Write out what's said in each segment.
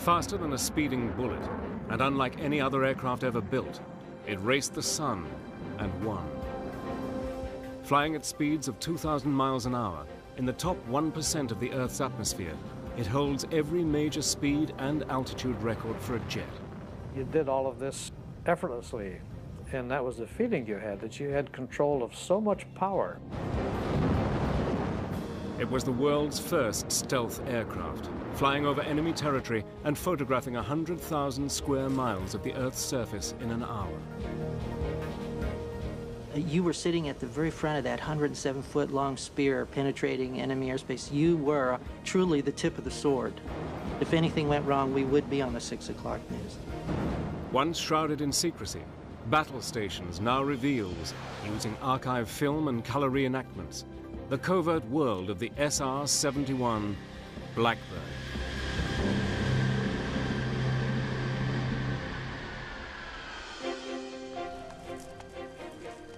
Faster than a speeding bullet, and unlike any other aircraft ever built, it raced the sun and won. Flying at speeds of 2,000 miles an hour, in the top 1% of the Earth's atmosphere, it holds every major speed and altitude record for a jet. You did all of this effortlessly, and that was the feeling you had, that you had control of so much power. It was the world's first stealth aircraft, flying over enemy territory and photographing 100,000 square miles of the Earth's surface in an hour. You were sitting at the very front of that 107-foot-long spear penetrating enemy airspace. You were truly the tip of the sword. If anything went wrong, we would be on the 6 o'clock news. Once shrouded in secrecy, Battle Stations now reveals, using archive film and color reenactments, the covert world of the SR-71 Blackbird.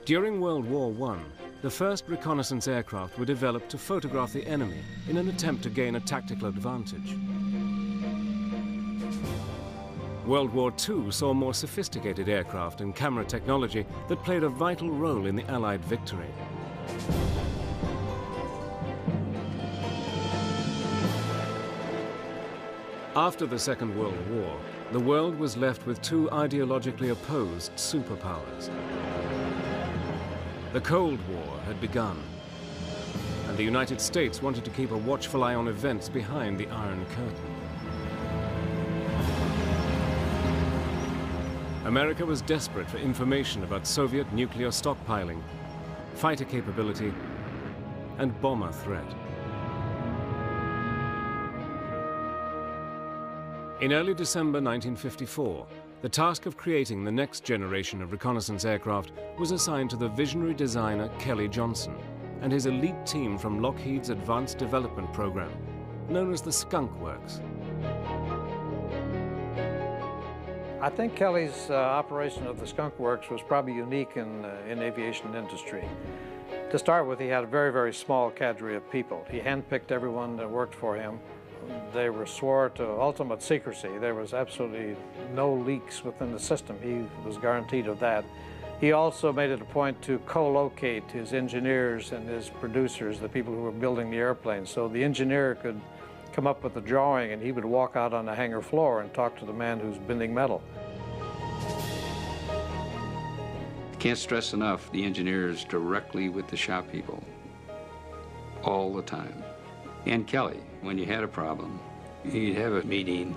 During World War I, the first reconnaissance aircraft were developed to photograph the enemy in an attempt to gain a tactical advantage. World War II saw more sophisticated aircraft and camera technology that played a vital role in the Allied victory. After the Second World War, the world was left with two ideologically opposed superpowers. The Cold War had begun, and the United States wanted to keep a watchful eye on events behind the Iron Curtain. America was desperate for information about Soviet nuclear stockpiling, fighter capability, and bomber threat. In early December 1954, the task of creating the next generation of reconnaissance aircraft was assigned to the visionary designer Kelly Johnson and his elite team from Lockheed's Advanced Development Program, known as the Skunk Works. I think Kelly's operation of the Skunk Works was probably unique in aviation industry. To start with, he had a very, very small cadre of people. He handpicked everyone that worked for him. They were swore to ultimate secrecy. There was absolutely no leaks within the system. He was guaranteed of that. He also made it a point to co-locate his engineers and his producers, the people who were building the airplanes. So the engineer could come up with a drawing and he would walk out on the hangar floor and talk to the man who's bending metal. Can't stress enough the engineers directly with the shop people all the time. And Kelly, when you had a problem, he'd have a meeting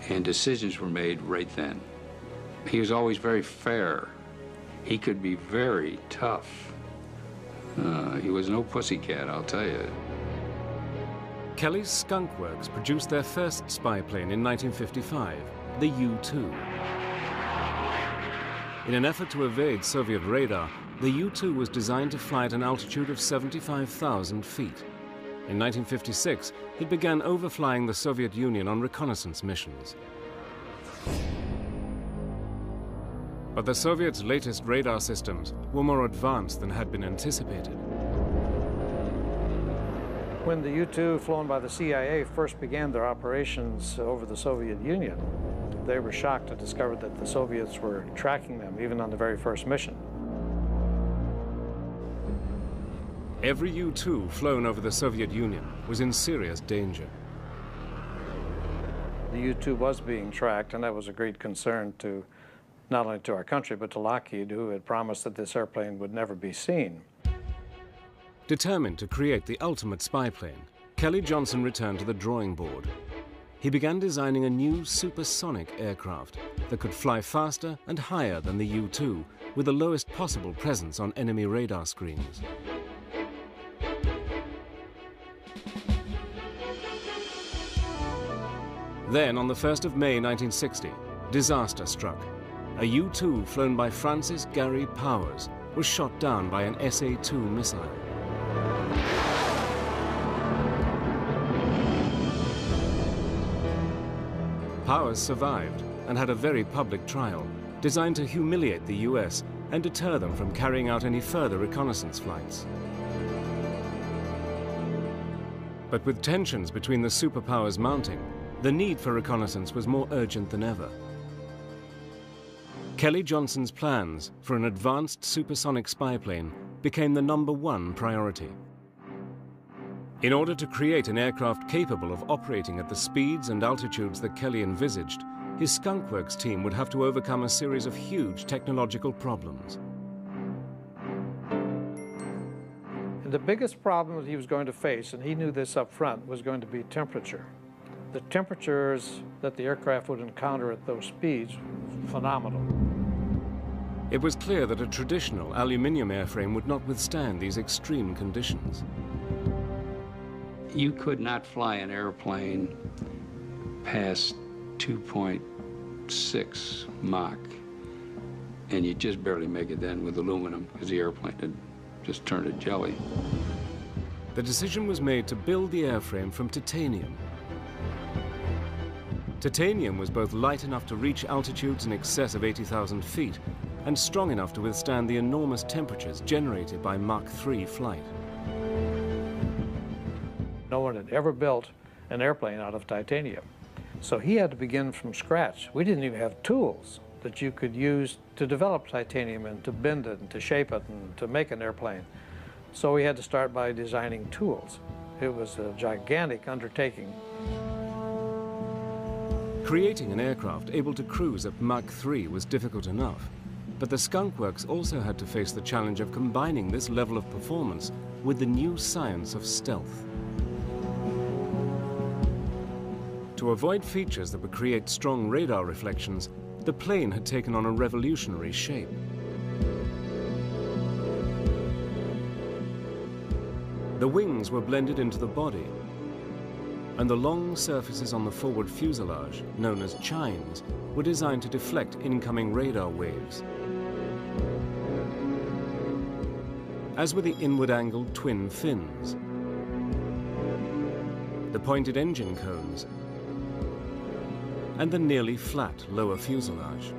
and decisions were made right then. He was always very fair. He could be very tough. He was no pussycat, I'll tell you. Kelly's Skunk Works produced their first spy plane in 1955, the U-2. In an effort to evade Soviet radar, the U-2 was designed to fly at an altitude of 75,000 feet. In 1956, it began overflying the Soviet Union on reconnaissance missions. But the Soviets' latest radar systems were more advanced than had been anticipated. When the U-2 flown by the CIA first began their operations over the Soviet Union, they were shocked to discover that the Soviets were tracking them even on the very first mission. Every U-2 flown over the Soviet Union was in serious danger. The U-2 was being tracked, and that was a great concern to not only to our country, but to Lockheed, who had promised that this airplane would never be seen. Determined to create the ultimate spy plane, Kelly Johnson returned to the drawing board. He began designing a new supersonic aircraft that could fly faster and higher than the U-2, with the lowest possible presence on enemy radar screens. Then, on the 1st of May 1960, disaster struck. A U-2 flown by Francis Gary Powers was shot down by an SA-2 missile. Powers survived and had a very public trial, designed to humiliate the US and deter them from carrying out any further reconnaissance flights. But with tensions between the superpowers mounting, The need for reconnaissance was more urgent than ever. Kelly Johnson's plans for an advanced supersonic spy plane became the #1 priority. In order to create an aircraft capable of operating at the speeds and altitudes that Kelly envisaged, his Skunk Works team would have to overcome a series of huge technological problems. And the biggest problem that he was going to face, and he knew this up front, was going to be temperature. The temperatures that the aircraft would encounter at those speeds were phenomenal. It was clear that a traditional aluminium airframe would not withstand these extreme conditions. You could not fly an airplane past 2.6 Mach, and you just barely make it then with aluminum because the airplane had just turned to jelly. The decision was made to build the airframe from titanium. Titanium was both light enough to reach altitudes in excess of 80,000 feet and strong enough to withstand the enormous temperatures generated by Mach 3 flight. No one had ever built an airplane out of titanium. So he had to begin from scratch. We didn't even have tools that you could use to develop titanium and to bend it and to shape it and to make an airplane. So we had to start by designing tools. It was a gigantic undertaking. Creating an aircraft able to cruise at Mach 3 was difficult enough, but the Skunk Works also had to face the challenge of combining this level of performance with the new science of stealth. To avoid features that would create strong radar reflections, the plane had taken on a revolutionary shape. The wings were blended into the body, and the long surfaces on the forward fuselage, known as chines, were designed to deflect incoming radar waves. As were the inward-angled twin fins, the pointed engine cones, and the nearly flat lower fuselage.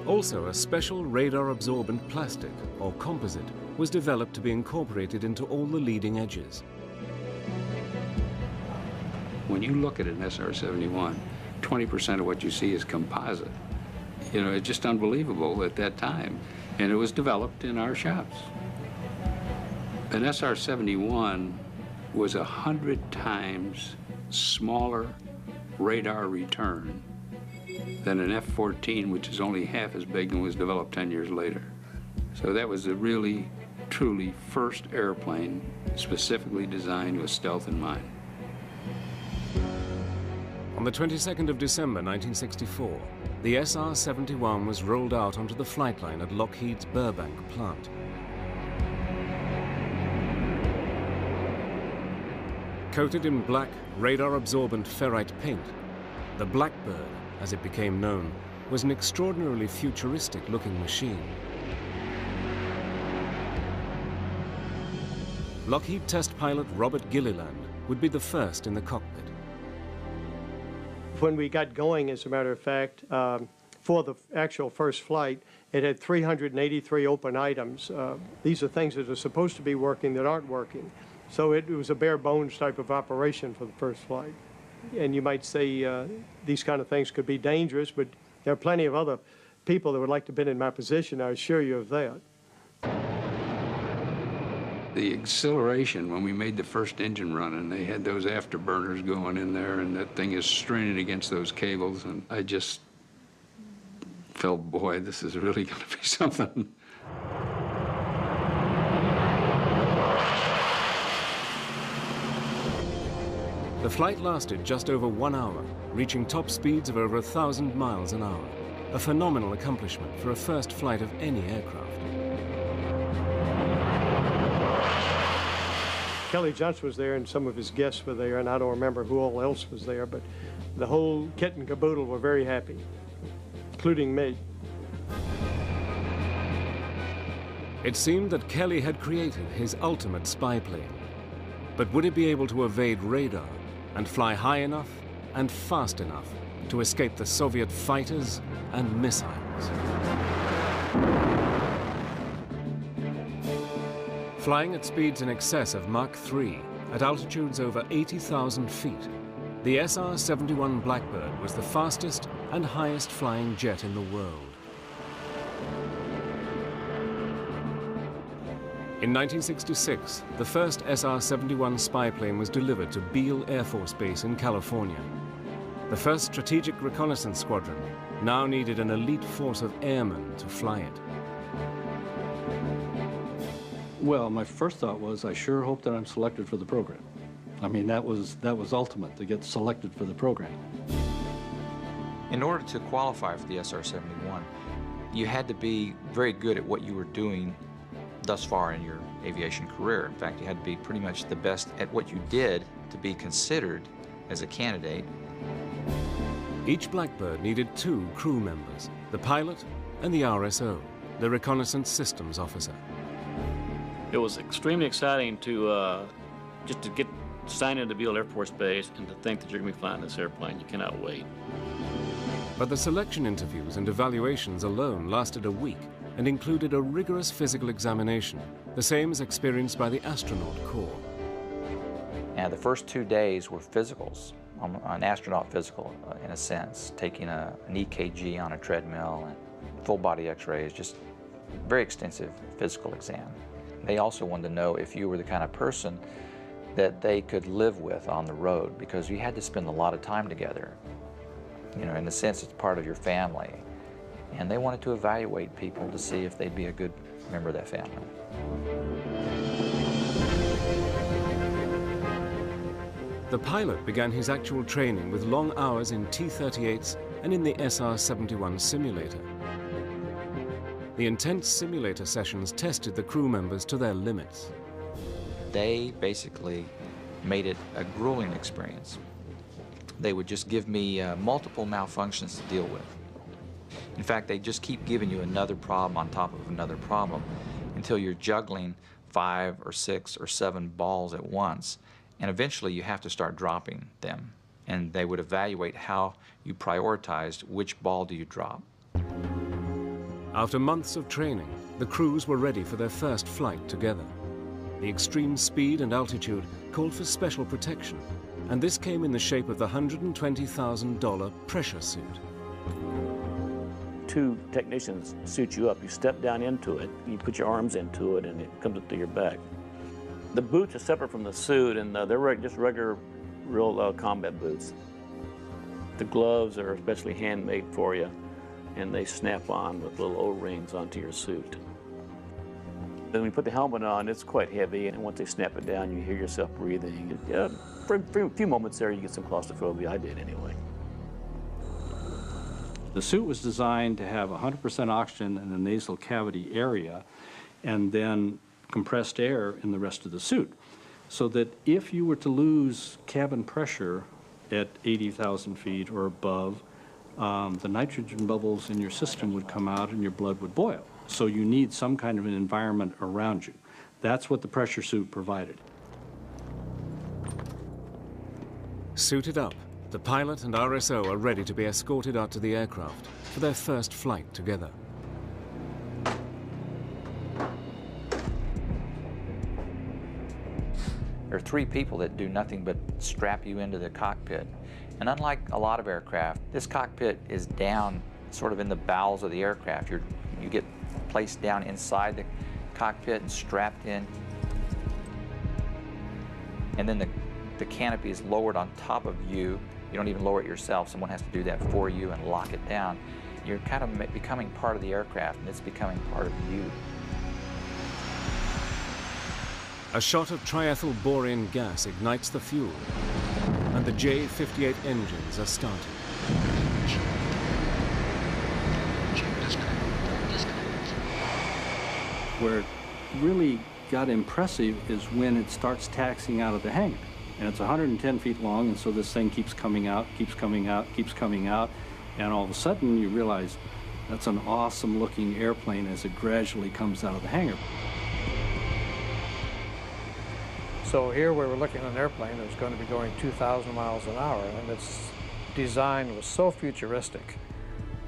Also, a special radar-absorbent plastic, or composite, was developed to be incorporated into all the leading edges. When you look at an SR-71, 20% of what you see is composite. You know, it's just unbelievable at that time. And it was developed in our shops. An SR-71 was 100 times smaller radar return than an F-14, which is only half as big and was developed 10 years later. So that was a really, truly first airplane specifically designed with stealth in mind. On the 22nd of December 1964, the SR-71 was rolled out onto the flight line at Lockheed's Burbank plant. Coated in black, radar-absorbent ferrite paint, the Blackbird, as it became known, was an extraordinarily futuristic-looking machine. Lockheed test pilot Robert Gilliland would be the first in the cockpit. When we got going, as a matter of fact, for the actual first flight, it had 383 open items. These are things that are supposed to be working that aren't working. So it was a bare bones type of operation for the first flight. And you might say these kind of things could be dangerous, but there are plenty of other people that would like to have been in my position, I assure you of that. The exhilaration when we made the first engine run and they had those afterburners going in there and that thing is straining against those cables, and I just felt, boy, this is really going to be something. The flight lasted just over 1 hour, reaching top speeds of over 1,000 miles an hour, a phenomenal accomplishment for a first flight of any aircraft. Kelly Johnson was there and some of his guests were there, and I don't remember who all else was there, but the whole kit and caboodle were very happy, including me. It seemed that Kelly had created his ultimate spy plane. But would it be able to evade radar and fly high enough and fast enough to escape the Soviet fighters and missiles? Flying at speeds in excess of Mach 3, at altitudes over 80,000 feet, The SR-71 Blackbird was the fastest and highest flying jet in the world. In 1966, the first SR-71 spy plane was delivered to Beale Air Force Base in California. The first Strategic Reconnaissance Squadron now needed an elite force of airmen to fly it. Well, my first thought was, I sure hope that I'm selected for the program. I mean, that was ultimate, to get selected for the program. In order to qualify for the SR-71, you had to be very good at what you were doing thus far in your aviation career. In fact, you had to be pretty much the best at what you did to be considered as a candidate. Each Blackbird needed 2 crew members, the pilot and the RSO, the Reconnaissance Systems Officer. It was extremely exciting to just to get signed into Beale Air Force Base and to think that you're going to be flying this airplane. You cannot wait. But the selection interviews and evaluations alone lasted a week and included a rigorous physical examination, the same as experienced by the astronaut corps. And the first 2 days were physicals, an astronaut physical in a sense, taking an EKG on a treadmill and full body x-rays, just very extensive physical exam. They also wanted to know if you were the kind of person that they could live with on the road, because you had to spend a lot of time together. You know, in a sense, it's part of your family. And they wanted to evaluate people to see if they'd be a good member of that family. The pilot began his actual training with long hours in T-38s and in the SR-71 simulator. The intense simulator sessions tested the crew members to their limits. They basically made it a grueling experience. They would just give me multiple malfunctions to deal with. In fact, they just keep giving you another problem on top of another problem until you're juggling 5 or 6 or 7 balls at once. And eventually you have to start dropping them. And they would evaluate how you prioritized which ball do you drop. After months of training, the crews were ready for their first flight together. The extreme speed and altitude called for special protection, and this came in the shape of the $120,000 pressure suit. 2 technicians suit you up. You step down into it, you put your arms into it, and it comes up to your back. The boots are separate from the suit, and they're just regular, real combat boots. The gloves are especially handmade for you, and they snap on with little O-rings onto your suit. Then when you put the helmet on, it's quite heavy, and once they snap it down, you hear yourself breathing. For a few moments there, you get some claustrophobia. I did anyway. The suit was designed to have 100% oxygen in the nasal cavity area and then compressed air in the rest of the suit, so that if you were to lose cabin pressure at 80,000 feet or above, the nitrogen bubbles in your system would come out and your blood would boil. So you need some kind of an environment around you. That's what the pressure suit provided. Suited up, the pilot and RSO are ready to be escorted out to the aircraft for their first flight together. There are 3 people that do nothing but strap you into the cockpit. And unlike a lot of aircraft, this cockpit is down sort of in the bowels of the aircraft. You get placed down inside the cockpit and strapped in. And then the canopy is lowered on top of you. You don't even lower it yourself. Someone has to do that for you and lock it down. You're kind of becoming part of the aircraft, and it's becoming part of you. A shot of triethyl boron gas ignites the fuel, and the J-58 engines are started. Where it really got impressive is when it starts taxiing out of the hangar. And it's 110 feet long, and so this thing keeps coming out, keeps coming out, keeps coming out, and all of a sudden you realize that's an awesome looking airplane as it gradually comes out of the hangar. So here we were looking at an airplane that was going to be going 2,000 miles an hour, and its design was so futuristic.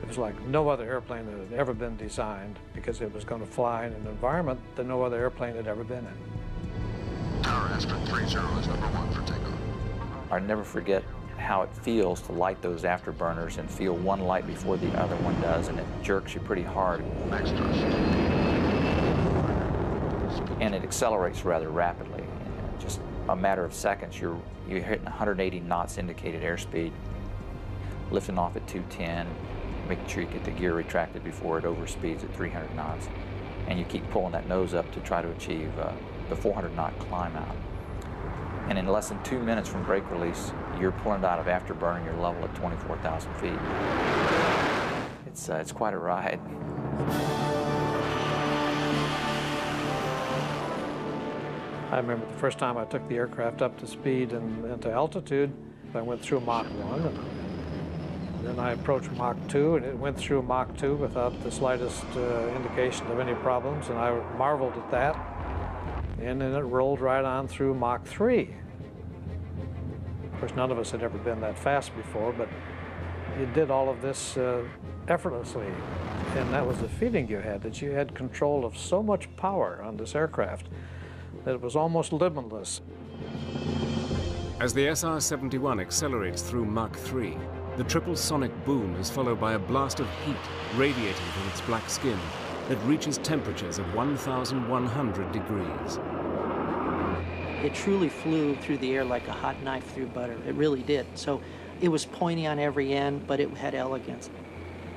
It was like no other airplane that had ever been designed, because it was going to fly in an environment that no other airplane had ever been in. Tower Aspen 30 is #1 for takeoff. I'll never forget how it feels to light those afterburners and feel one light before the other one does, and it jerks you pretty hard. And it accelerates rather rapidly. In just a matter of seconds, you're hitting 180 knots indicated airspeed, lifting off at 210, making sure you get the gear retracted before it overspeeds at 300 knots. And you keep pulling that nose up to try to achieve the 400-knot climb out. And in less than 2 minutes from brake release, you're pulling it out of afterburner, you're level at 24,000 feet. It's quite a ride. I remember the first time I took the aircraft up to speed and to altitude, I went through Mach 1, and then I approached Mach 2, and it went through Mach 2 without the slightest indication of any problems, and I marveled at that. And then it rolled right on through Mach 3. Of course, none of us had ever been that fast before, but you did all of this effortlessly. And that was the feeling you had, that you had control of so much power on this aircraft that it was almost limitless. As the SR-71 accelerates through Mach 3, the triple sonic boom is followed by a blast of heat radiating from its black skin that reaches temperatures of 1,100 degrees. It truly flew through the air like a hot knife through butter. It really did. So it was pointy on every end, but it had elegance.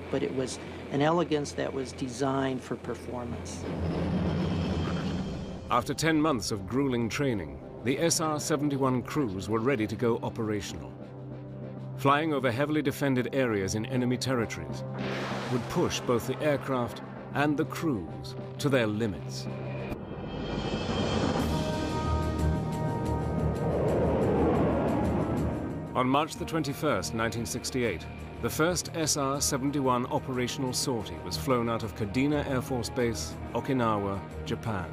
But it was an elegance that was designed for performance. After 10 months of grueling training, the SR-71 crews were ready to go operational. Flying over heavily defended areas in enemy territories would push both the aircraft and the crews to their limits. On March the 21st, 1968, the first SR-71 operational sortie was flown out of Kadena Air Force Base, Okinawa, Japan.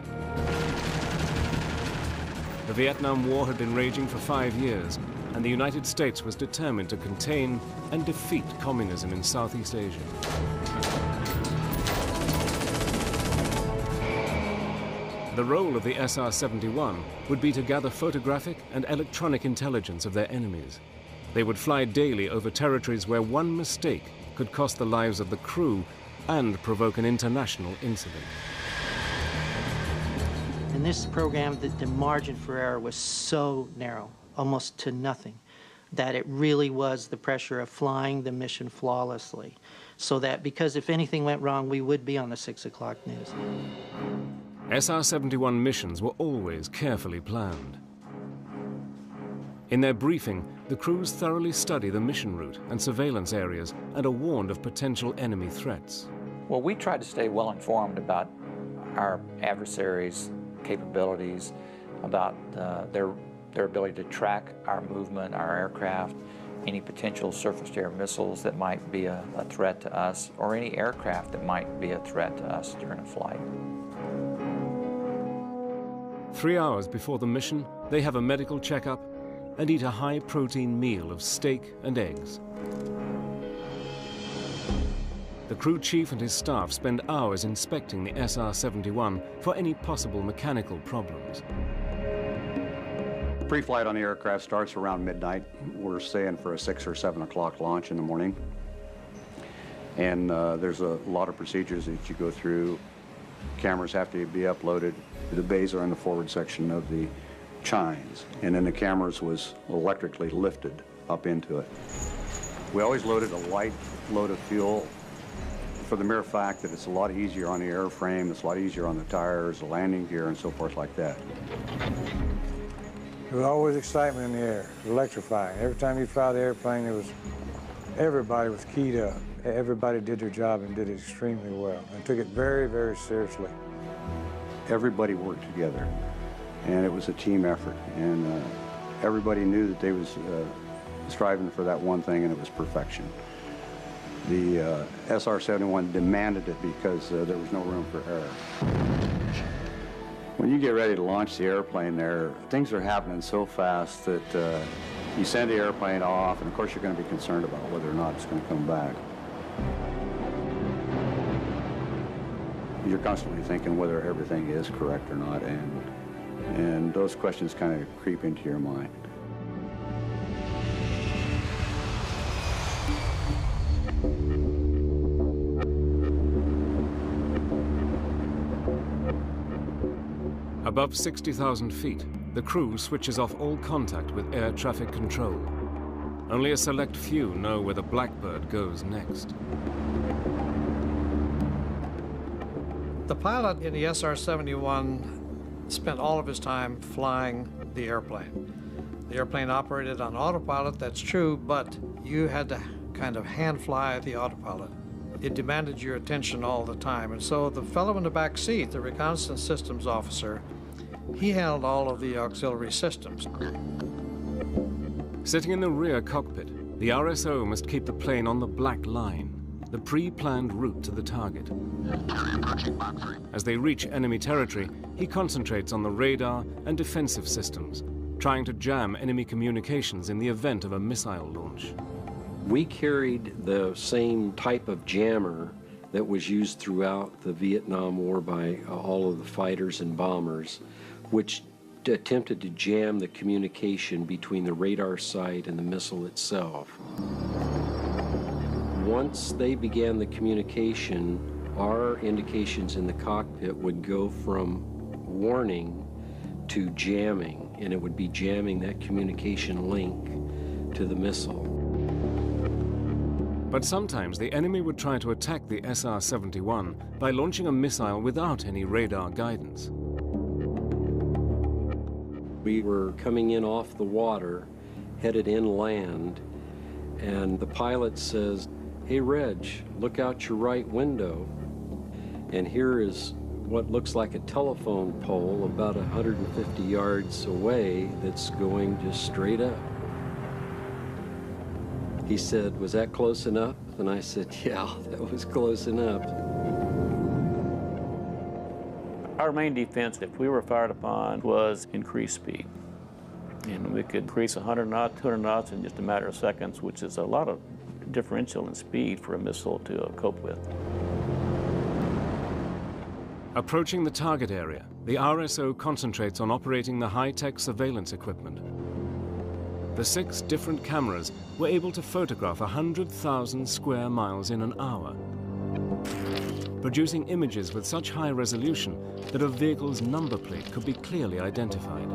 The Vietnam War had been raging for 5 years, and the United States was determined to contain and defeat communism in Southeast Asia. The role of the SR-71 would be to gather photographic and electronic intelligence of their enemies. They would fly daily over territories where one mistake could cost the lives of the crew and provoke an international incident. In this program, the margin for error was so narrow, almost to nothing, that it really was the pressure of flying the mission flawlessly. So that, because if anything went wrong, we would be on the 6 o'clock news. SR-71 missions were always carefully planned. In their briefing, the crews thoroughly study the mission route and surveillance areas and are warned of potential enemy threats. Well, we tried to stay well informed about our adversaries' capabilities, about their ability to track our movement, our aircraft, any potential surface-to-air missiles that might be a threat to us, or any aircraft that might be a threat to us during a flight. 3 hours before the mission, they have a medical checkup and eat a high-protein meal of steak and eggs. The crew chief and his staff spend hours inspecting the SR-71 for any possible mechanical problems. Pre-flight on the aircraft starts around midnight. We're staying for a 6 or 7 o'clock launch in the morning. And there's a lot of procedures that you go through. Cameras have to be uploaded. The bays are in the forward section of the chines, and then the cameras was electrically lifted up into it. We always loaded a light load of fuel for the mere fact that it's a lot easier on the airframe, it's a lot easier on the tires, the landing gear, and so forth like that. There was always excitement in the air, electrifying. Every time you fly the airplane, everybody was keyed up. Everybody did their job and did it extremely well and took it very, very seriously. Everybody worked together, and it was a team effort, and everybody knew that they was striving for that one thing, and it was perfection. The SR-71 demanded it because there was no room for error. When you get ready to launch the airplane there, things are happening so fast that you send the airplane off, and of course you're going to be concerned about whether or not it's going to come back. You're constantly thinking whether everything is correct or not, and those questions kind of creep into your mind. Above 60,000 feet, the crew switches off all contact with air traffic control. Only a select few know where the Blackbird goes next. The pilot in the SR-71 spent all of his time flying the airplane. The airplane operated on autopilot, that's true, but you had to kind of hand fly the autopilot. It demanded your attention all the time, and so the fellow in the back seat, the reconnaissance systems officer, he handled all of the auxiliary systems. Sitting in the rear cockpit, the RSO must keep the plane on the black line, the pre-planned route to the target. As they reach enemy territory, he concentrates on the radar and defensive systems, trying to jam enemy communications in the event of a missile launch. We carried the same type of jammer that was used throughout the Vietnam War by all of the fighters and bombers, which attempted to jam the communication between the radar site and the missile itself. Once they began the communication, our indications in the cockpit would go from warning to jamming, and it would be jamming that communication link to the missile. But sometimes the enemy would try to attack the SR-71 by launching a missile without any radar guidance. We were coming in off the water, headed inland, and the pilot says, "Hey, Reg, look out your right window." And here is what looks like a telephone pole about 150 yards away that's going just straight up. He said, "Was that close enough?" And I said, "Yeah, that was close enough." Our main defense, if we were fired upon, was increased speed. And we could increase 100 knots, 200 knots in just a matter of seconds, which is a lot of differential in speed for a missile to cope with. Approaching the target area, the RSO concentrates on operating the high-tech surveillance equipment. The 6 different cameras were able to photograph 100,000 square miles in an hour, producing images with such high resolution that a vehicle's number plate could be clearly identified.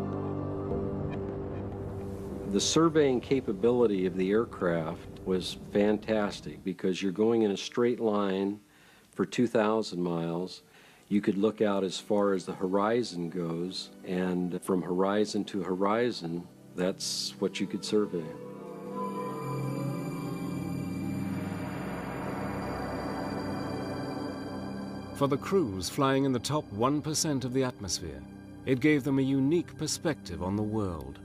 The surveying capability of the aircraft was fantastic because you're going in a straight line for 2,000 miles. You could look out as far as the horizon goes, and from horizon to horizon, that's what you could survey. For the crews flying in the top 1% of the atmosphere, it gave them a unique perspective on the world.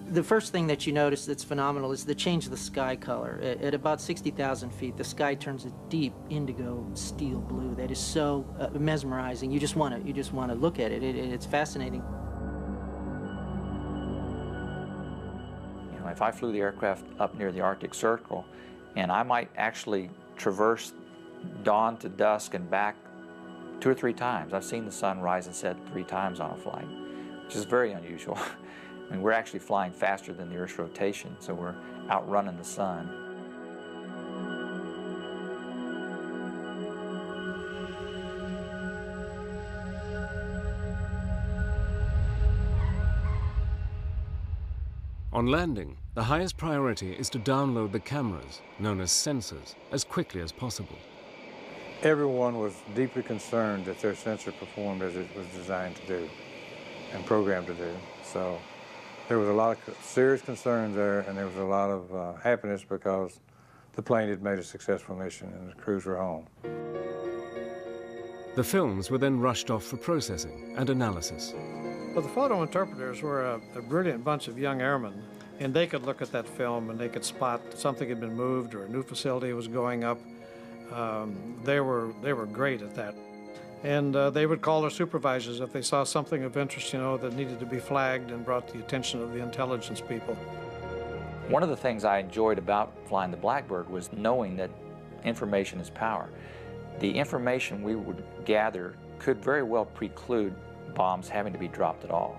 The first thing that you notice that's phenomenal is the change of the sky color. At about 60,000 feet, the sky turns a deep indigo steel blue that is so mesmerizing. You just want to look at it. It's fascinating. You know, if I flew the aircraft up near the Arctic Circle, and I might actually traverse dawn to dusk and back 2 or 3 times. I've seen the sun rise and set 3 times on a flight, which is very unusual. I mean, we're actually flying faster than the Earth's rotation, so we're outrunning the sun. On landing, the highest priority is to download the cameras, known as sensors, as quickly as possible. Everyone was deeply concerned that their sensor performed as it was designed to do and programmed to do. So there was a lot of serious concerns there, and there was a lot of happiness because the plane had made a successful mission and the crews were home. The films were then rushed off for processing and analysis. Well, the photo interpreters were a brilliant bunch of young airmen, and they could look at that film and they could spot something had been moved or a new facility was going up. They were great at that. And they would call their supervisors if they saw something of interest, that needed to be flagged and brought to the attention of the intelligence people. One of the things I enjoyed about flying the Blackbird was knowing that information is power. The information we would gather could very well preclude bombs having to be dropped at all.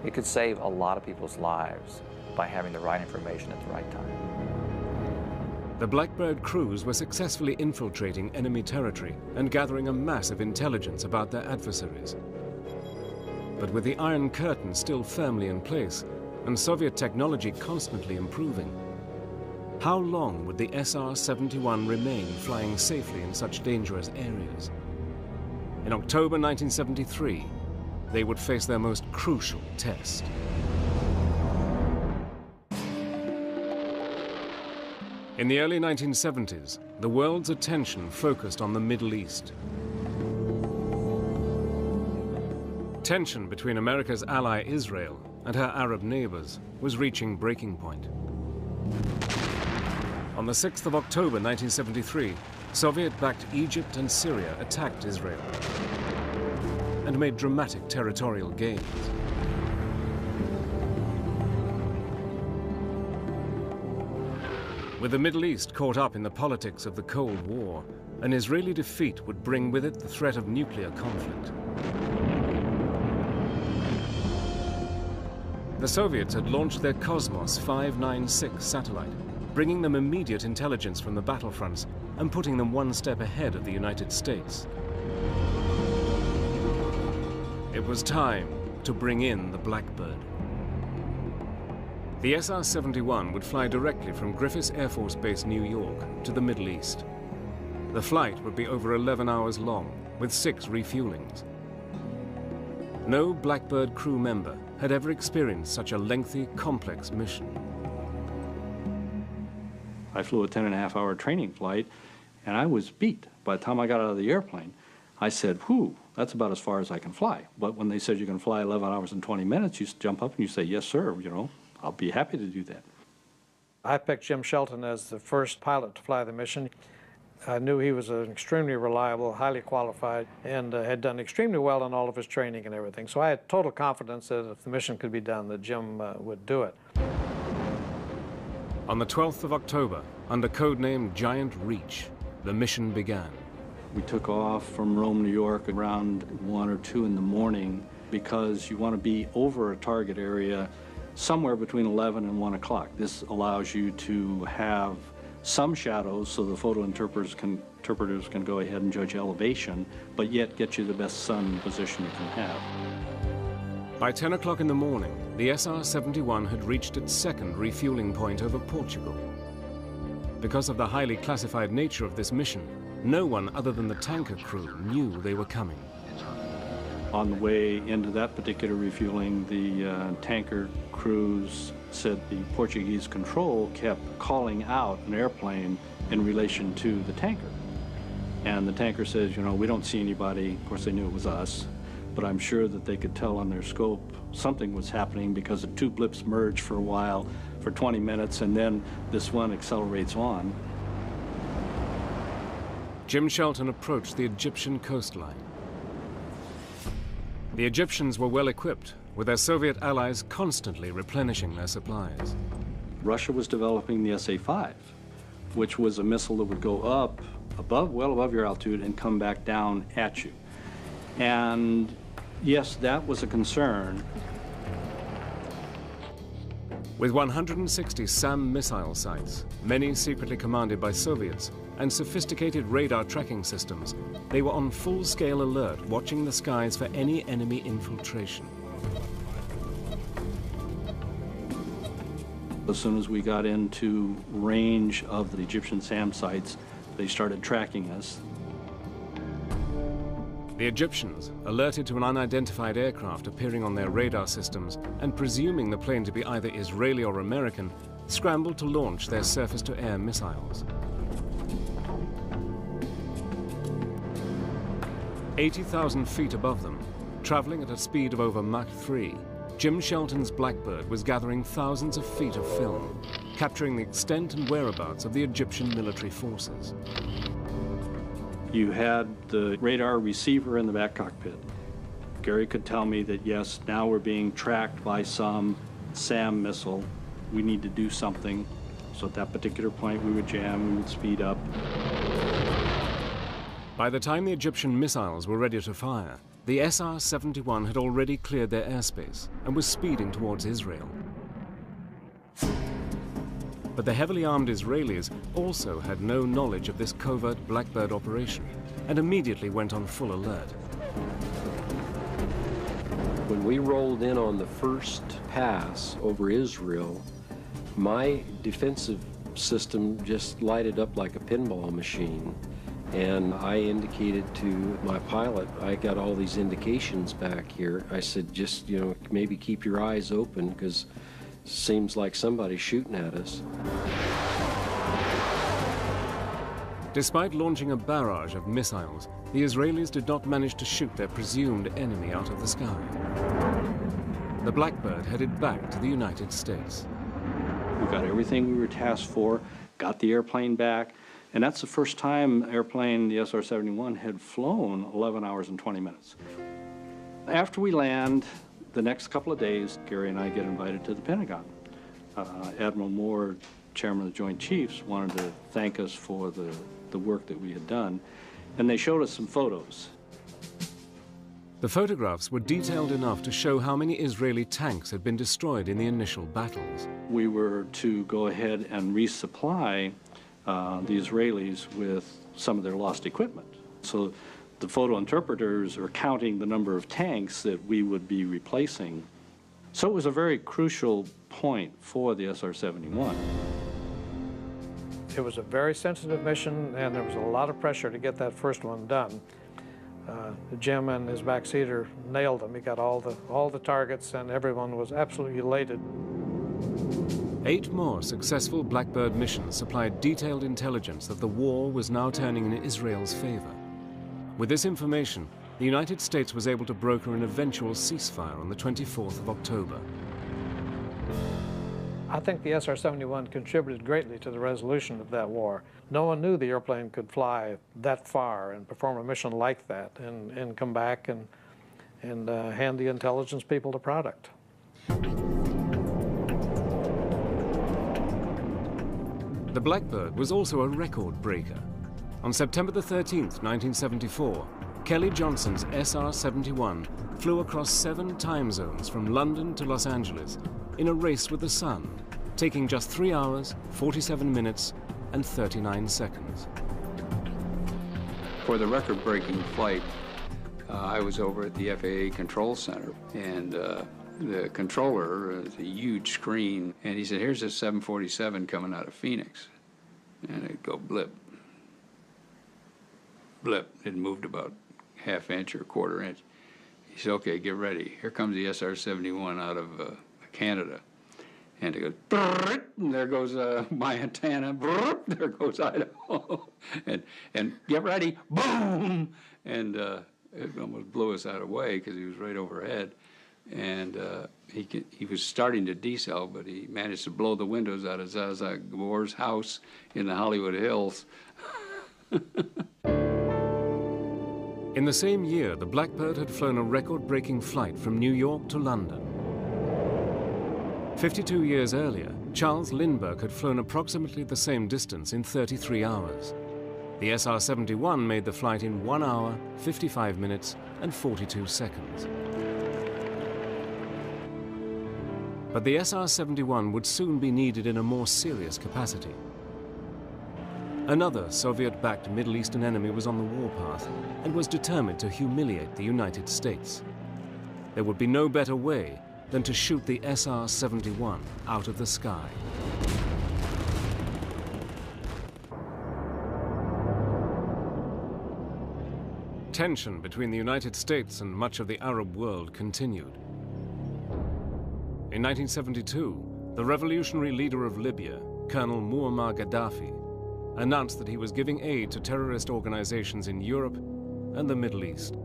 It could save a lot of people's lives by having the right information at the right time. The Blackbird crews were successfully infiltrating enemy territory and gathering a massive intelligence about their adversaries. But with the Iron Curtain still firmly in place and Soviet technology constantly improving, how long would the SR-71 remain flying safely in such dangerous areas? In October 1973, they would face their most crucial test. In the early 1970s, the world's attention focused on the Middle East. Tension between America's ally Israel and her Arab neighbors was reaching breaking point. On the 6th of October 1973, Soviet-backed Egypt and Syria attacked Israel and made dramatic territorial gains. With the Middle East caught up in the politics of the Cold War, an Israeli defeat would bring with it the threat of nuclear conflict. The Soviets had launched their Cosmos 596 satellite, bringing them immediate intelligence from the battlefronts and putting them one step ahead of the United States. It was time to bring in the Blackbird. The SR-71 would fly directly from Griffiths Air Force Base, New York, to the Middle East. The flight would be over 11 hours long, with 6 refuelings. No Blackbird crew member had ever experienced such a lengthy, complex mission. I flew a 10.5-hour training flight, and I was beat. By the time I got out of the airplane, I said, whew, that's about as far as I can fly. But when they said you can fly 11 hours and 20 minutes, you jump up and you say, yes, sir, you know, I'll be happy to do that. I picked Jim Shelton as the first pilot to fly the mission. I knew he was an extremely reliable, highly qualified, and had done extremely well in all of his training and everything. So I had total confidence that if the mission could be done, that Jim would do it. On the 12th of October, under codename Giant Reach, the mission began. We took off from Rome, New York around 1 or 2 in the morning because you want to be over a target area somewhere between 11 and 1 o'clock. This allows you to have some shadows so the photo interpreters can go ahead and judge elevation, but yet get you the best sun position you can have. By 10 o'clock in the morning, the SR-71 had reached its second refueling point over Portugal. Because of the highly classified nature of this mission, no one other than the tanker crew knew they were coming. On the way into that particular refueling, the tanker crews said the Portuguese control kept calling out an airplane in relation to the tanker. And the tanker says, you know, we don't see anybody. Of course, they knew it was us, but I'm sure that they could tell on their scope something was happening because the 2 blips merged for a while, for 20 minutes, and then this one accelerates on. Jim Shelton approached the Egyptian coastline. The Egyptians were well equipped, with their Soviet allies constantly replenishing their supplies. Russia was developing the SA-5, which was a missile that would go up above, well above your altitude and come back down at you. And yes, that was a concern. With 160 SAM missile sites, many secretly commanded by Soviets, and sophisticated radar tracking systems, they were on full-scale alert, watching the skies for any enemy infiltration. As soon as we got into range of the Egyptian SAM sites, they started tracking us. The Egyptians, alerted to an unidentified aircraft appearing on their radar systems and presuming the plane to be either Israeli or American, scrambled to launch their surface-to-air missiles. 80,000 feet above them, traveling at a speed of over Mach 3, Jim Shelton's Blackbird was gathering thousands of feet of film, capturing the extent and whereabouts of the Egyptian military forces. You had the radar receiver in the back cockpit. Gary could tell me that, yes, now we're being tracked by some SAM missile. We need to do something. So at that particular point, we would jam, we would speed up. By the time the Egyptian missiles were ready to fire, the SR-71 had already cleared their airspace and was speeding towards Israel. But the heavily armed Israelis also had no knowledge of this covert Blackbird operation and immediately went on full alert. When we rolled in on the first pass over Israel, my defensive system just lighted up like a pinball machine. And I indicated to my pilot, I got all these indications back here. I said, just, you know, maybe keep your eyes open because it seems like somebody's shooting at us. Despite launching a barrage of missiles, the Israelis did not manage to shoot their presumed enemy out of the sky. The Blackbird headed back to the United States. We got everything we were tasked for, got the airplane back, and that's the first time airplane, the SR-71, had flown 11 hours and 20 minutes. After we land, the next couple of days, Gary and I get invited to the Pentagon. Admiral Moore, chairman of the Joint Chiefs, wanted to thank us for the work that we had done, and they showed us some photos. The photographs were detailed enough to show how many Israeli tanks had been destroyed in the initial battles. We were to go ahead and resupply the Israelis with some of their lost equipment. So the photo interpreters are counting the number of tanks that we would be replacing. So it was a very crucial point for the SR-71. It was a very sensitive mission, and there was a lot of pressure to get that first one done. Jim and his backseater nailed them. He got all the targets, and everyone was absolutely elated. 8 more successful Blackbird missions supplied detailed intelligence that the war was now turning in Israel's favor. With this information, the United States was able to broker an eventual ceasefire on the 24th of October. I think the SR-71 contributed greatly to the resolution of that war. No one knew the airplane could fly that far and perform a mission like that and come back and hand the intelligence people the product. The Blackbird was also a record breaker. On September the 13th, 1974, Kelly Johnson's SR-71 flew across 7 time zones from London to Los Angeles in a race with the sun, taking just 3 hours, 47 minutes, and 39 seconds. For the record-breaking flight, I was over at the FAA Control Center, and the controller is a huge screen, and he said, here's a 747 coming out of Phoenix. And it'd go blip. Blip. It moved about ½ inch or _1/4 inch. He said, okay, get ready. Here comes the SR-71 out of Canada. And it goes, and there goes my antenna, there goes Idaho. and get ready, boom! And it almost blew us out of the way because he was right overhead. And he was starting to decel, but he managed to blow the windows out of Zaza Gabor's house in the Hollywood Hills. In the same year, the Blackbird had flown a record-breaking flight from New York to London. 52 years earlier, Charles Lindbergh had flown approximately the same distance in 33 hours. The SR-71 made the flight in 1 hour, 55 minutes, and 42 seconds. But the SR-71 would soon be needed in a more serious capacity. Another Soviet-backed Middle Eastern enemy was on the warpath and was determined to humiliate the United States. There would be no better way than to shoot the SR-71 out of the sky. Tension between the United States and much of the Arab world continued. In 1972, the revolutionary leader of Libya, Colonel Muammar Gaddafi, announced that he was giving aid to terrorist organizations in Europe and the Middle East.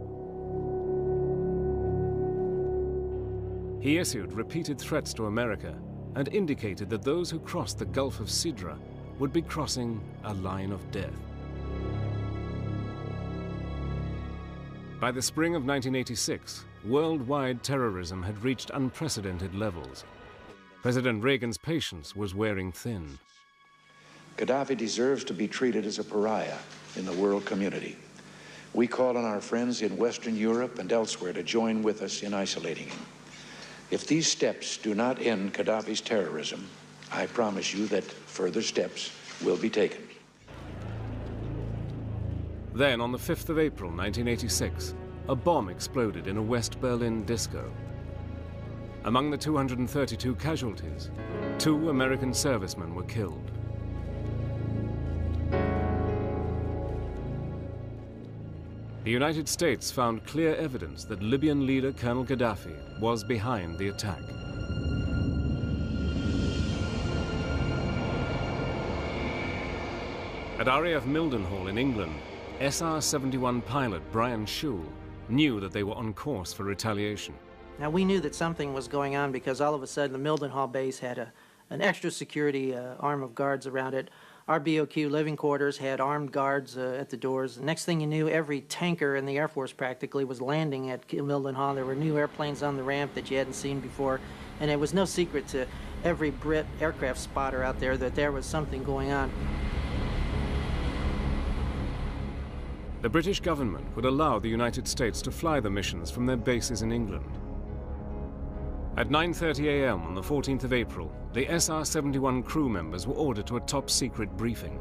He issued repeated threats to America and indicated that those who crossed the Gulf of Sidra would be crossing a line of death. By the spring of 1986, worldwide terrorism had reached unprecedented levels. President Reagan's patience was wearing thin. Gaddafi deserves to be treated as a pariah in the world community. We call on our friends in Western Europe and elsewhere to join with us in isolating him. If these steps do not end Gaddafi's terrorism, I promise you that further steps will be taken. Then, on the 5th of April, 1986, a bomb exploded in a West Berlin disco. Among the 232 casualties, 2 American servicemen were killed. The United States found clear evidence that Libyan leader Colonel Gaddafi was behind the attack. At RAF Mildenhall in England, SR-71 pilot Brian Shule knew that they were on course for retaliation. Now, we knew that something was going on because all of a sudden the Mildenhall base had an extra security arm of guards around it. Our BOQ living quarters had armed guards at the doors. The next thing you knew, every tanker in the Air Force practically was landing at Mildenhall. There were new airplanes on the ramp that you hadn't seen before, and it was no secret to every Brit aircraft spotter out there that there was something going on. The British government would allow the United States to fly the missions from their bases in England. At 9:30 a.m. on the 14th of April, the SR-71 crew members were ordered to a top-secret briefing.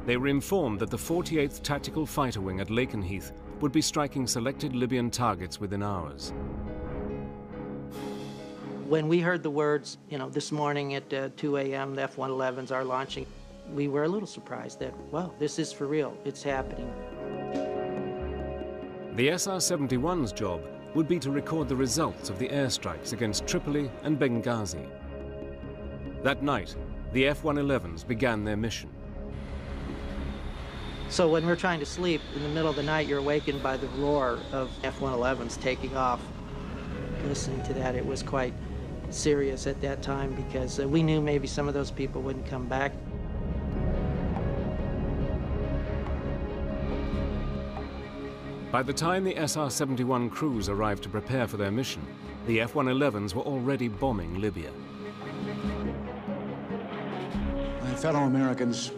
They were informed that the 48th Tactical Fighter Wing at Lakenheath would be striking selected Libyan targets within hours. When we heard the words, this morning at 2 a.m., the F-111s are launching, we were a little surprised that, well, this is for real, it's happening. The SR-71's job would be to record the results of the airstrikes against Tripoli and Benghazi. That night, the F-111s began their mission. So when we're trying to sleep, in the middle of the night, you're awakened by the roar of F-111s taking off. Listening to that, it was quite serious at that time because we knew maybe some of those people wouldn't come back. By the time the SR-71 crews arrived to prepare for their mission, the F-111s were already bombing Libya. My fellow Americans,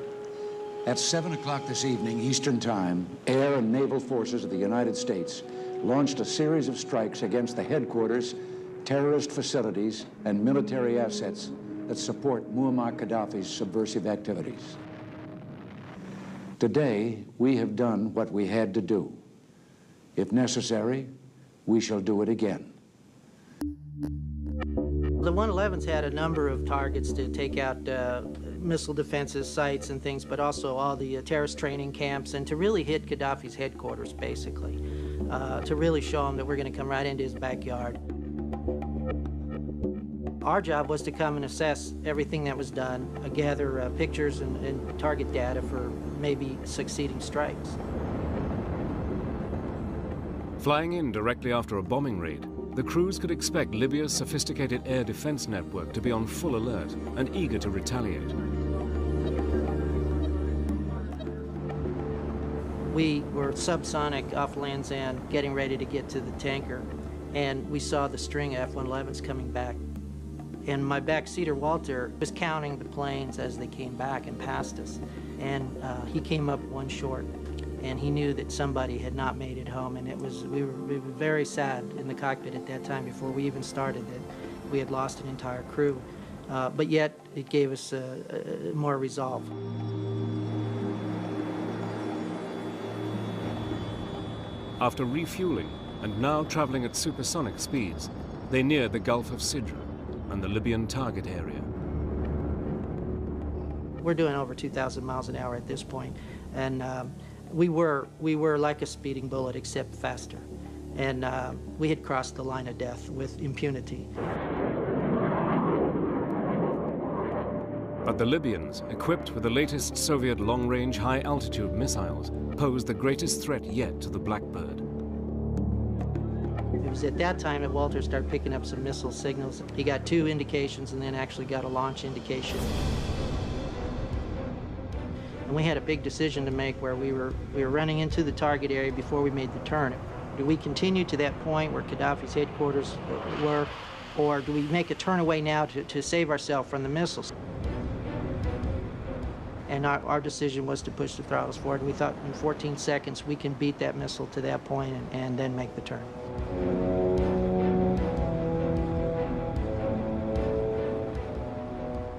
at 7 o'clock this evening, Eastern Time, air and naval forces of the United States launched a series of strikes against the headquarters, terrorist facilities, and military assets that support Muammar Gaddafi's subversive activities. Today, we have done what we had to do. If necessary, we shall do it again. The 111s had a number of targets to take out missile defenses, sites and things, but also all the terrorist training camps, and to really hit Gaddafi's headquarters, basically, to really show him that we're going to come right into his backyard. Our job was to come and assess everything that was done, gather pictures and target data for maybe succeeding strikes. Flying in directly after a bombing raid, the crews could expect Libya's sophisticated air defense network to be on full alert and eager to retaliate. We were subsonic off Land's End, getting ready to get to the tanker, and we saw the string of F-111s coming back. And my backseater, Walter, was counting the planes as they came back and passed us. And he came up one short. And he knew that somebody had not made it home, and we were very sad in the cockpit at that time before we even started that we had lost an entire crew. But yet, it gave us more resolve. After refueling and now traveling at supersonic speeds, they neared the Gulf of Sidra and the Libyan target area. We're doing over 2,000 miles an hour at this point, and we were like a speeding bullet, except faster. And we had crossed the line of death with impunity. But the Libyans, equipped with the latest Soviet long-range high-altitude missiles, posed the greatest threat yet to the Blackbird. It was at that time that Walter started picking up some missile signals. He got 2 indications and then actually got a launch indication. And we had a big decision to make where we were running into the target area before we made the turn. Do we continue to that point where Gaddafi's headquarters were, or do we make a turn away now to save ourselves from the missiles? And our decision was to push the throttles forward. We thought in 14 seconds we can beat that missile to that point and then make the turn.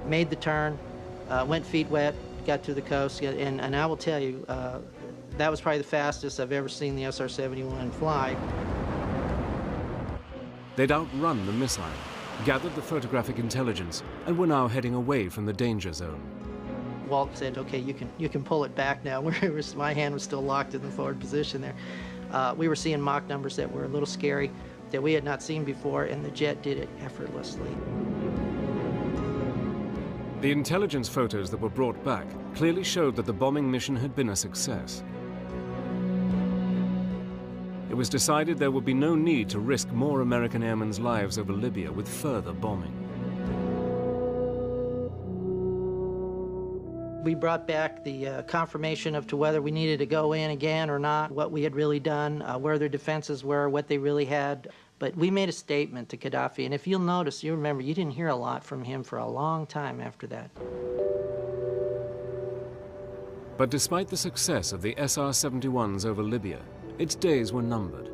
Made the turn, went feet wet, got to the coast, and I will tell you, that was probably the fastest I've ever seen the SR-71 fly. They'd outrun the missile, gathered the photographic intelligence, and were now heading away from the danger zone. Walt said, okay, you can pull it back now. My hand was still locked in the forward position there. We were seeing Mach numbers that were a little scary, that we had not seen before, and the jet did it effortlessly. The intelligence photos that were brought back clearly showed that the bombing mission had been a success. It was decided there would be no need to risk more American airmen's lives over Libya with further bombing. We brought back the confirmation of to whether we needed to go in again or not, what we had really done, where their defenses were, what they really had. But we made a statement to Gaddafi, and if you'll notice, you remember, you didn't hear a lot from him for a long time after that. But despite the success of the SR-71s over Libya, its days were numbered.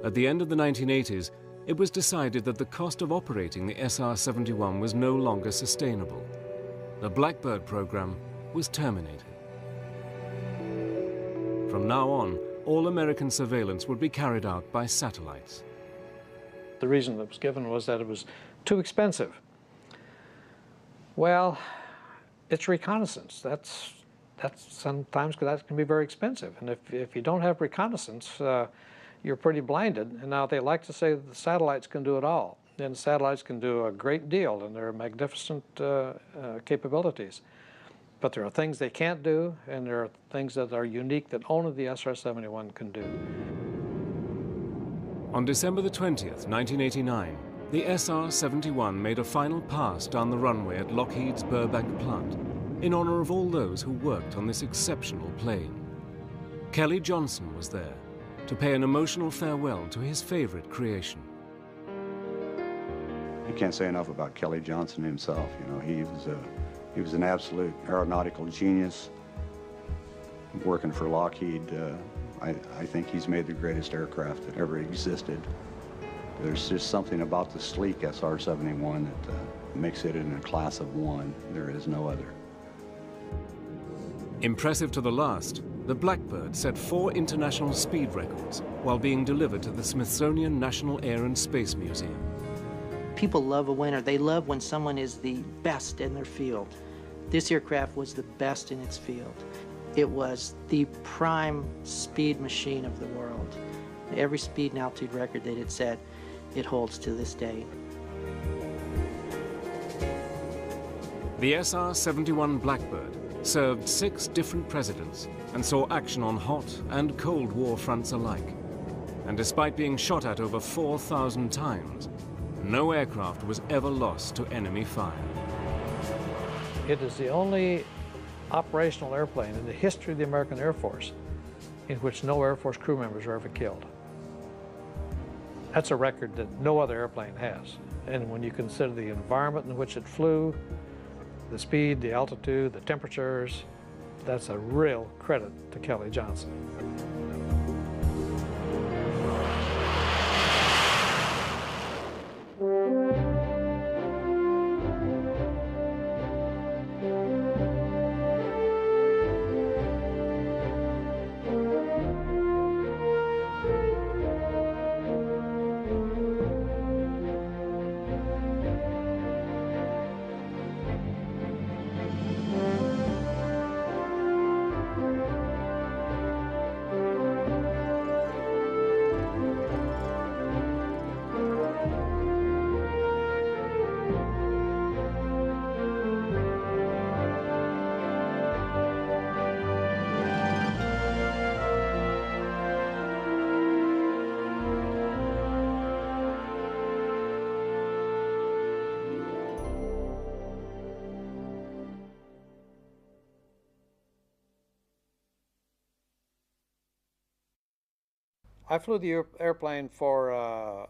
At the end of the 1980s, it was decided that the cost of operating the SR-71 was no longer sustainable. The Blackbird program was terminated. From now on, all American surveillance would be carried out by satellites. The reason that was given was that it was too expensive. Well, it's reconnaissance. That's sometimes that can be very expensive. And if you don't have reconnaissance, you're pretty blinded. And now they like to say that the satellites can do it all. And satellites can do a great deal, and they're magnificent capabilities. But there are things they can't do, and there are things that are unique that only the SR-71 can do. On December the 20th, 1989, the SR-71 made a final pass down the runway at Lockheed's Burbank plant in honor of all those who worked on this exceptional plane. Kelly Johnson was there to pay an emotional farewell to his favorite creation. You can't say enough about Kelly Johnson himself. You know, he was an absolute aeronautical genius. Working for Lockheed, I think he's made the greatest aircraft that ever existed. There's just something about the sleek SR-71 that makes it in a class of one. There is no other. Impressive to the last, the Blackbird set 4 international speed records while being delivered to the Smithsonian National Air and Space Museum. People love a winner. They love when someone is the best in their field. This aircraft was the best in its field. It was the prime speed machine of the world. Every speed and altitude record that it set, it holds to this day. The SR-71 Blackbird served 6 different presidents and saw action on hot and Cold War fronts alike. And despite being shot at over 4,000 times, no aircraft was ever lost to enemy fire. It is the only operational airplane in the history of the American Air Force in which no Air Force crew members were ever killed. That's a record that no other airplane has. And when you consider the environment in which it flew, the speed, the altitude, the temperatures, that's a real credit to Kelly Johnson. I flew the airplane for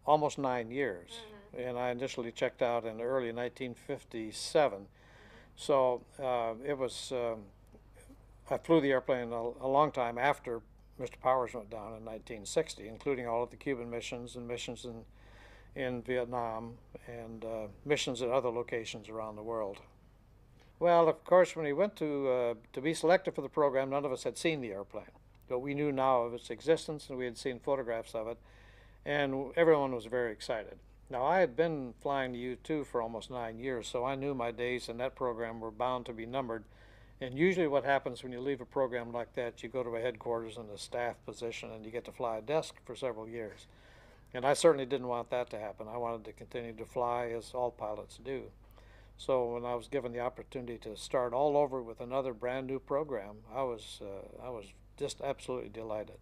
almost 9 years, and I initially checked out in early 1957. So I flew the airplane a long time after Mr. Powers went down in 1960, including all of the Cuban missions and missions in Vietnam and missions at other locations around the world. Well, of course, when he went to be selected for the program, none of us had seen the airplane. But we knew now of its existence, and we had seen photographs of it. and everyone was very excited. Now, I had been flying the U-2 for almost 9 years, so I knew my days in that program were bound to be numbered. And usually what happens when you leave a program like that, you go to a headquarters in a staff position and you get to fly a desk for several years. And I certainly didn't want that to happen. I wanted to continue to fly as all pilots do. So when I was given the opportunity to start all over with another brand new program, I was just absolutely delighted.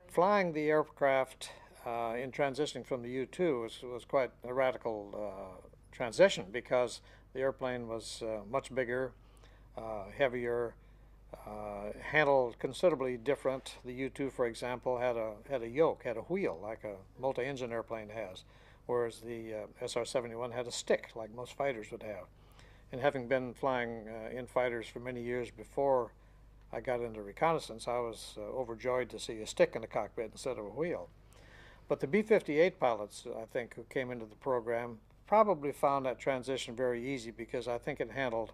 Flying the aircraft in transitioning from the U-2 was quite a radical transition, because the airplane was much bigger, heavier, handled considerably different. The U-2, for example, had a yoke, had a wheel like a multi-engine airplane has, whereas the SR-71 had a stick like most fighters would have. And having been flying in fighters for many years before I got into reconnaissance, I was overjoyed to see a stick in the cockpit instead of a wheel. But the B-58 pilots, I think, who came into the program probably found that transition very easy, because I think it handled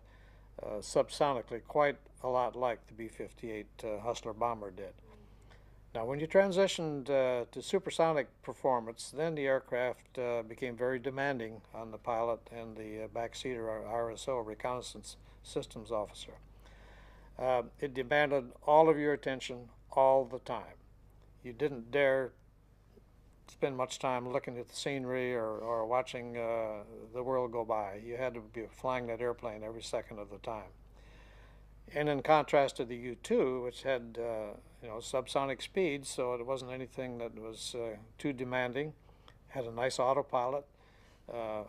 subsonically quite a lot like the B-58 Hustler bomber did. Now, when you transitioned to supersonic performance, then the aircraft became very demanding on the pilot and the backseater, or RSO, Reconnaissance Systems Officer. It demanded all of your attention all the time. You didn't dare spend much time looking at the scenery or watching the world go by. You had to be flying that airplane every second of the time. And in contrast to the U-2, which had subsonic speeds, so it wasn't anything that was too demanding, had a nice autopilot.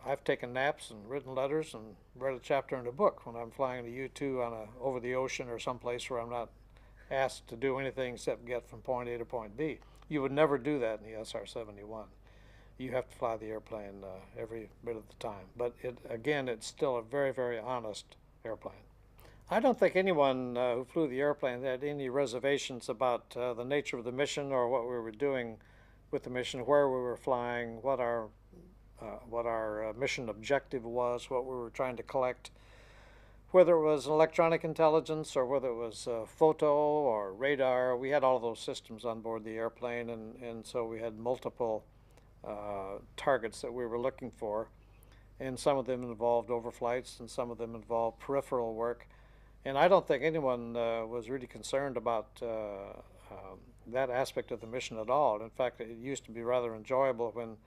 I've taken naps and written letters and read a chapter in a book when I'm flying the U-2 over the ocean or someplace where I'm not asked to do anything except get from point A to point B. You would never do that in the SR-71. You have to fly the airplane every bit of the time. But again, it's still a very, very honest airplane. I don't think anyone who flew the airplane had any reservations about the nature of the mission or what we were doing with the mission, where we were flying, what our mission objective was, what we were trying to collect, whether it was electronic intelligence or whether it was photo or radar. We had all of those systems on board the airplane, and so we had multiple targets that we were looking for, and some of them involved overflights and some of them involved peripheral work. And I don't think anyone was really concerned about that aspect of the mission at all. In fact, it used to be rather enjoyable when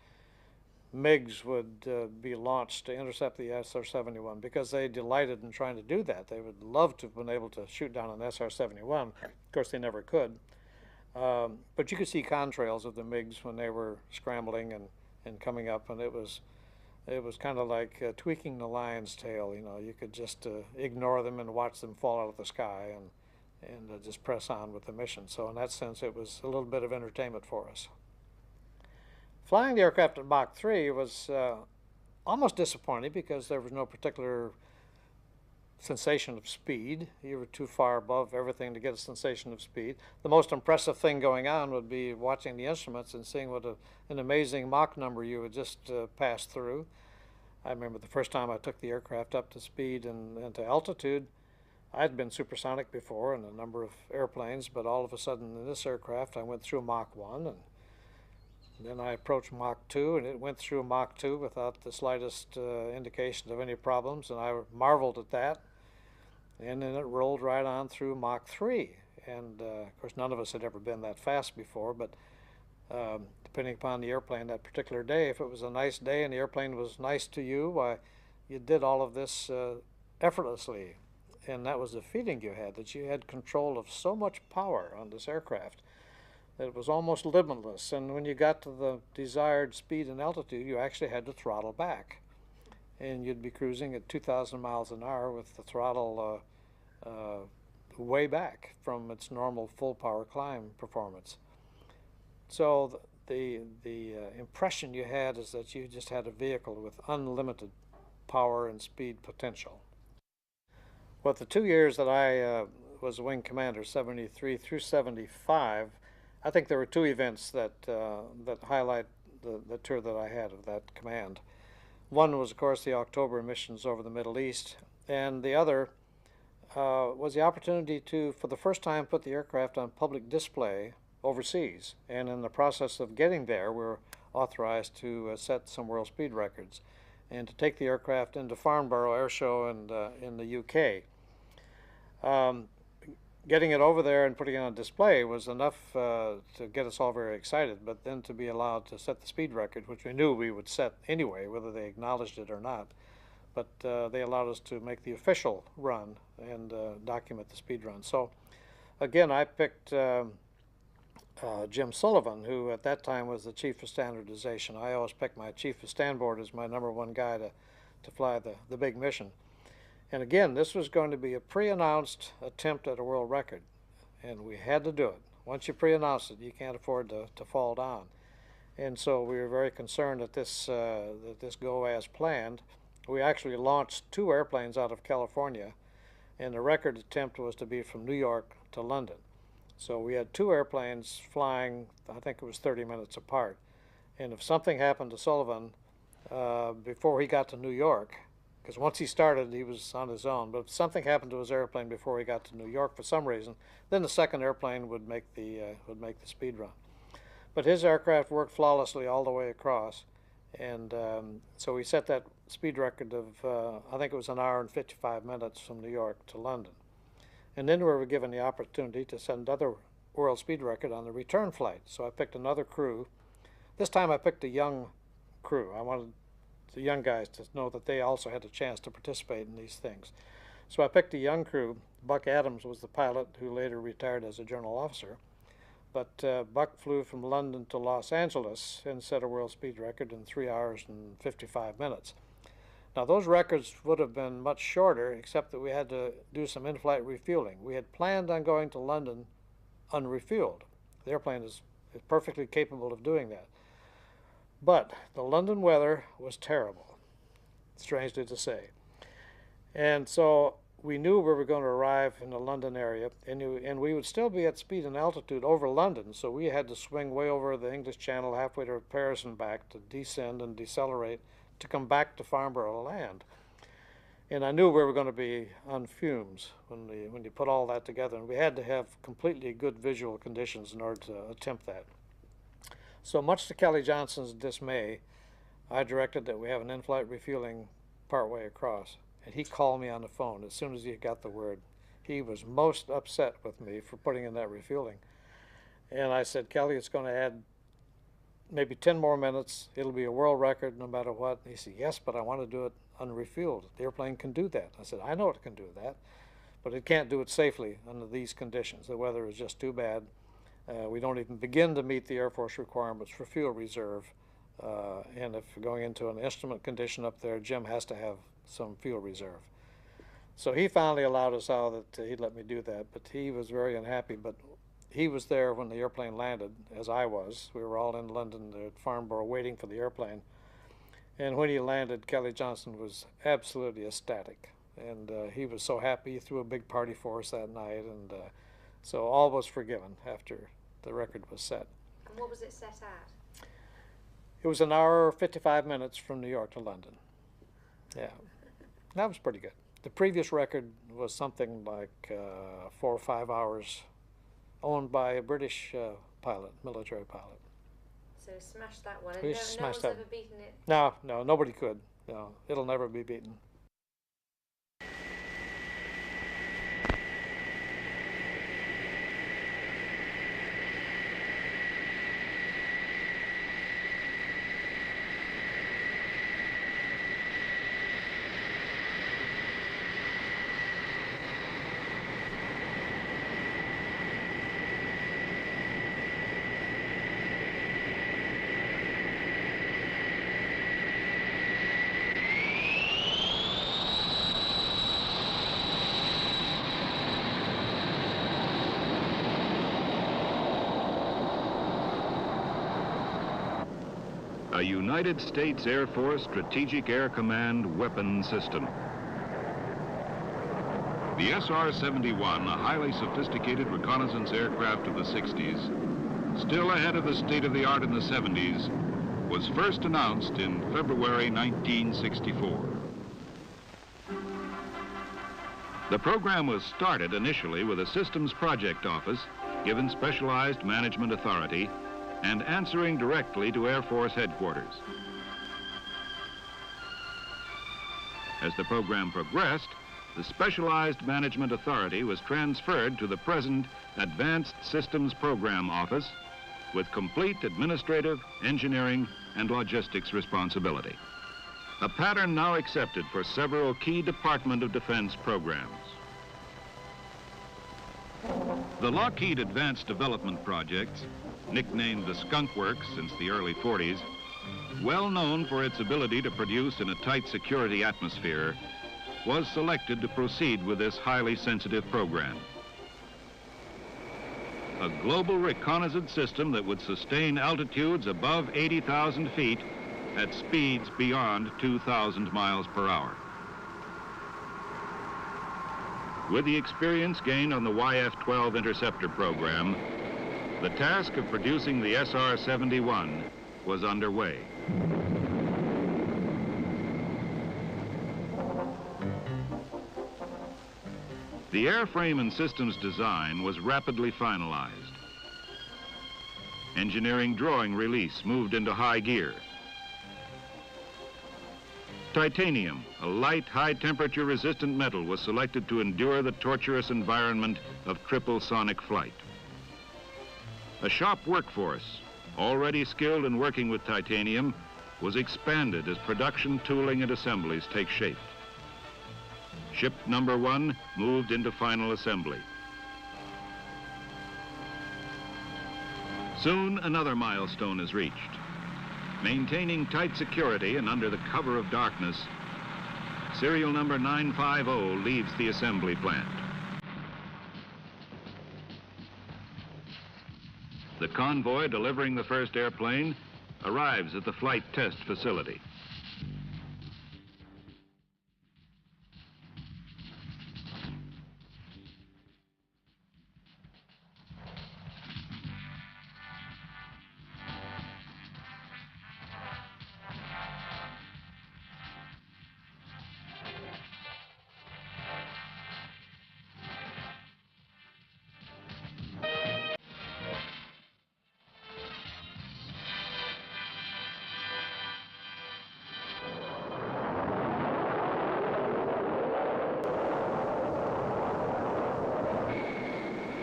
MiGs would be launched to intercept the SR-71, because they delighted in trying to do that. They would love to have been able to shoot down an SR-71. Of course, they never could. But you could see contrails of the MiGs when they were scrambling and coming up, and it was kind of like tweaking the lion's tail. You could just ignore them and watch them fall out of the sky and just press on with the mission. So in that sense, it was a little bit of entertainment for us. Flying the aircraft at Mach 3 was almost disappointing, because there was no particular sensation of speed. You were too far above everything to get a sensation of speed. The most impressive thing going on would be watching the instruments and seeing what an amazing Mach number you would just pass through. I remember the first time I took the aircraft up to speed and to altitude. I'd been supersonic before in a number of airplanes, but all of a sudden in this aircraft I went through Mach 1, and then I approached Mach 2, and it went through Mach 2 without the slightest indication of any problems, and I marveled at that. And then it rolled right on through Mach 3. And of course, none of us had ever been that fast before, but depending upon the airplane that particular day, if it was a nice day and the airplane was nice to you, why, you did all of this effortlessly. And that was the feeling you had, that you had control of so much power on this aircraft that it was almost limitless. And when you got to the desired speed and altitude, you actually had to throttle back. And you'd be cruising at 2,000 miles an hour with the throttle way back from its normal full power climb performance. So the impression you had is that you just had a vehicle with unlimited power and speed potential. Well, the 2 years that I was a wing commander, 73 through 75, I think there were two events that highlight the tour that I had of that command. One was, of course, the October missions over the Middle East, and the other was the opportunity to, for the first time, put the aircraft on public display overseas. And in the process of getting there, we were authorized to set some world speed records and to take the aircraft into Farnborough Air Show in the UK. Getting it over there and putting it on display was enough to get us all very excited, but then to be allowed to set the speed record, which we knew we would set anyway, whether they acknowledged it or not, but they allowed us to make the official run and document the speed run. So again, I picked Jim Sullivan, who at that time was the chief of standardization. I always picked my chief of stand board as my #1 guy to fly the big mission. And again, this was going to be a pre-announced attempt at a world record, and we had to do it. Once you pre-announce it, you can't afford to fall down. And so we were very concerned that this go as planned. We actually launched 2 airplanes out of California, and the record attempt was to be from New York to London. So we had 2 airplanes flying, I think it was 30 minutes apart. And if something happened to Sullivan before he got to New York, because once he started, he was on his own. But if something happened to his airplane before he got to New York for some reason, then the second airplane would make the speed run. But his aircraft worked flawlessly all the way across, and so we set that speed record of I think it was 1 hour and 55 minutes from New York to London. And then we were given the opportunity to set another world speed record on the return flight. So I picked another crew. This time I picked a young crew. I wanted the young guys to know that they also had a chance to participate in these things. So I picked a young crew. Buck Adams was the pilot, who later retired as a general officer. But Buck flew from London to Los Angeles and set a world speed record in 3 hours and 55 minutes. Now those records would have been much shorter, except that we had to do some in-flight refueling. We had planned on going to London unrefueled. The airplane is perfectly capable of doing that. But the London weather was terrible, strangely to say. And so we knew we were going to arrive in the London area, and we would still be at speed and altitude over London, so we had to swing way over the English Channel halfway to Paris and back to descend and decelerate to come back to Farnborough to land. And I knew we were going to be on fumes when you put all that together, and we had to have completely good visual conditions in order to attempt that. So much to Kelly Johnson's dismay, I directed that we have an in-flight refueling partway across. And he called me on the phone as soon as he got the word. He was most upset with me for putting in that refueling. And I said, Kelly, it's going to add maybe 10 more minutes. It'll be a world record no matter what. And he said, yes, but I want to do it unrefueled. The airplane can do that. I said, I know it can do that, but it can't do it safely under these conditions. The weather is just too bad. We don't even begin to meet the Air Force requirements for fuel reserve. And if we're going into an instrument condition up there, Jim has to have some fuel reserve. So he finally allowed us out that he'd let me do that, but he was very unhappy. But he was there when the airplane landed, as I was. We were all in London at Farnborough waiting for the airplane. And when he landed, Kelly Johnson was absolutely ecstatic. And he was so happy. He threw a big party for us that night. And so all was forgiven after the record was set. And what was it set at? It was 1 hour, 55 minutes from New York to London. Yeah, that was pretty good. The previous record was something like 4 or 5 hours, owned by a British pilot, military pilot. So smashed that one. And We no smashed one's that. ever beaten it? No, nobody could. No, it'll never be beaten. A United States Air Force Strategic Air Command weapon system. The SR-71, a highly sophisticated reconnaissance aircraft of the 60s, still ahead of the state-of-the-art in the 70s, was first announced in February 1964. The program was started initially with a systems project office given specialized management authority, and answering directly to Air Force headquarters. As the program progressed, the Specialized Management Authority was transferred to the present Advanced Systems Program Office with complete administrative, engineering, and logistics responsibility. A pattern now accepted for several key Department of Defense programs. The Lockheed Advanced Development Project, nicknamed the Skunk Works since the early 40s, well known for its ability to produce in a tight security atmosphere, was selected to proceed with this highly sensitive program. A global reconnaissance system that would sustain altitudes above 80,000 feet at speeds beyond 2,000 miles per hour. With the experience gained on the YF-12 interceptor program, the task of producing the SR-71 was underway. The airframe and systems design was rapidly finalized. Engineering drawing release moved into high gear. Titanium, a light, high-temperature resistant metal, was selected to endure the torturous environment of triple sonic flight. A shop workforce, already skilled in working with titanium, was expanded as production tooling and assemblies take shape. Ship number 1 moved into final assembly. Soon another milestone is reached. Maintaining tight security and under the cover of darkness, serial number 950 leaves the assembly plant. The convoy delivering the first airplane arrives at the flight test facility.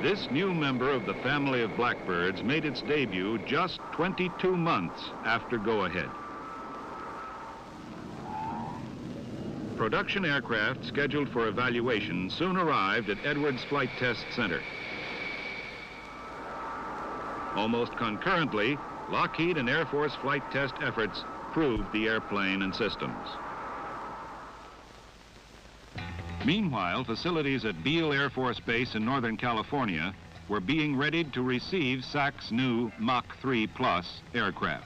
This new member of the family of Blackbirds made its debut just 22 months after go-ahead. Production aircraft scheduled for evaluation soon arrived at Edwards Flight Test Center. Almost concurrently, Lockheed and Air Force flight test efforts proved the airplane and systems. Meanwhile, facilities at Beale Air Force Base in Northern California were being readied to receive SAC's new Mach 3 Plus aircraft.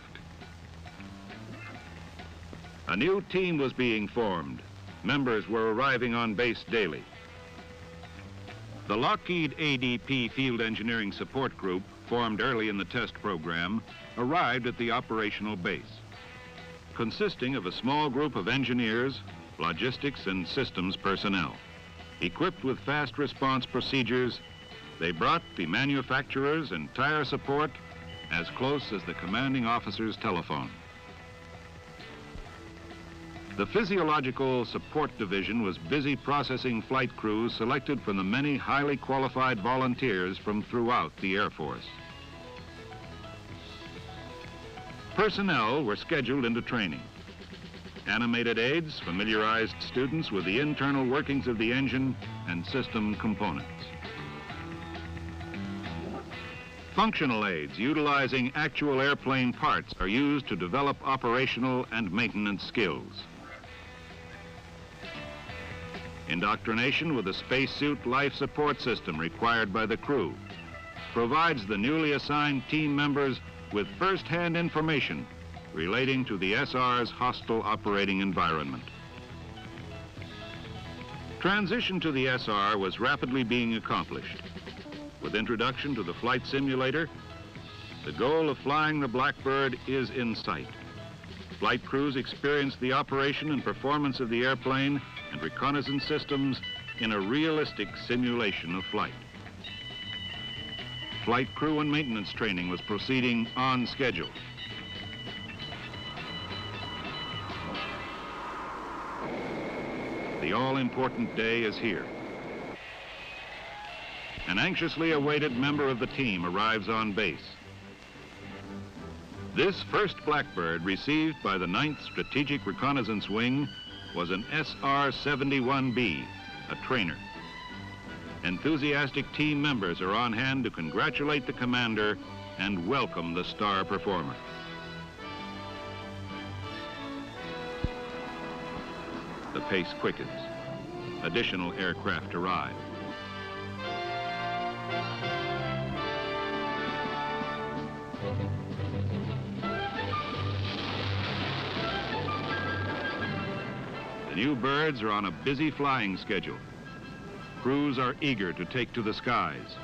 A new team was being formed. Members were arriving on base daily. The Lockheed ADP Field Engineering Support Group, formed early in the test program, arrived at the operational base, consisting of a small group of engineers, logistics and systems personnel. Equipped with fast response procedures, they brought the manufacturer's entire support as close as the commanding officer's telephone. The Physiological Support Division was busy processing flight crews selected from the many highly qualified volunteers from throughout the Air Force. Personnel were scheduled into training. Animated aids familiarized students with the internal workings of the engine and system components. Functional aids utilizing actual airplane parts are used to develop operational and maintenance skills. Indoctrination with the spacesuit life support system required by the crew provides the newly assigned team members with first-hand information relating to the SR's hostile operating environment. Transition to the SR was rapidly being accomplished. With introduction to the flight simulator, the goal of flying the Blackbird is in sight. Flight crews experience the operation and performance of the airplane and reconnaissance systems in a realistic simulation of flight. Flight crew and maintenance training was proceeding on schedule. The all-important day is here. An anxiously awaited member of the team arrives on base. This first Blackbird received by the 9th Strategic Reconnaissance Wing was an SR-71B, a trainer. Enthusiastic team members are on hand to congratulate the commander and welcome the star performer. The pace quickens. Additional aircraft arrive. The new birds are on a busy flying schedule. Crews are eager to take to the skies.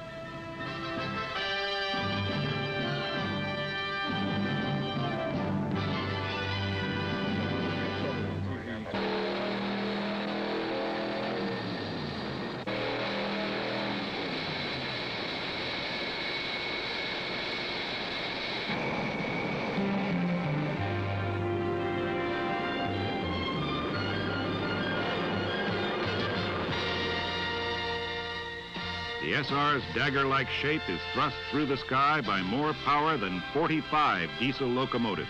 The SR's dagger-like shape is thrust through the sky by more power than 45 diesel locomotives.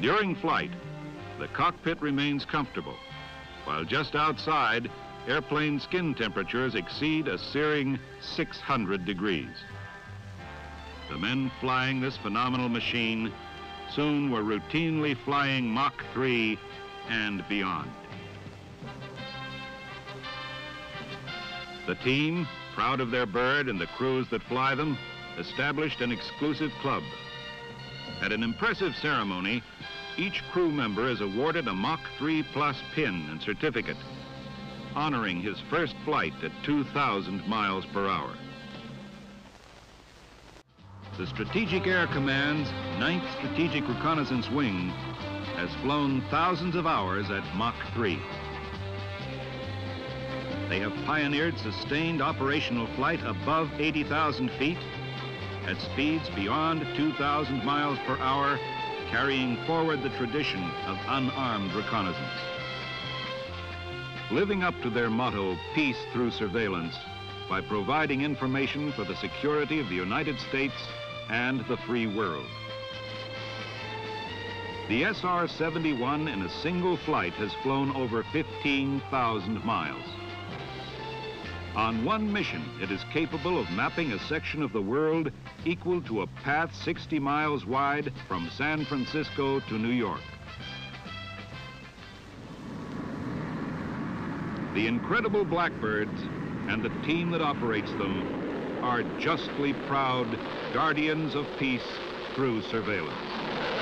During flight, the cockpit remains comfortable, while just outside, airplane skin temperatures exceed a searing 600 degrees. The men flying this phenomenal machine soon were routinely flying Mach 3 and beyond. The team, proud of their bird and the crews that fly them, established an exclusive club. At an impressive ceremony, each crew member is awarded a Mach 3 Plus pin and certificate, honoring his first flight at 2,000 miles per hour. The Strategic Air Command's 9th Strategic Reconnaissance Wing has flown thousands of hours at Mach 3. They have pioneered sustained operational flight above 80,000 feet at speeds beyond 2,000 miles per hour, carrying forward the tradition of unarmed reconnaissance. Living up to their motto, peace through surveillance, by providing information for the security of the United States and the free world. The SR-71 in a single flight has flown over 15,000 miles. On one mission, it is capable of mapping a section of the world equal to a path 60 miles wide from San Francisco to New York. The incredible Blackbirds and the team that operates them are justly proud guardians of peace through surveillance.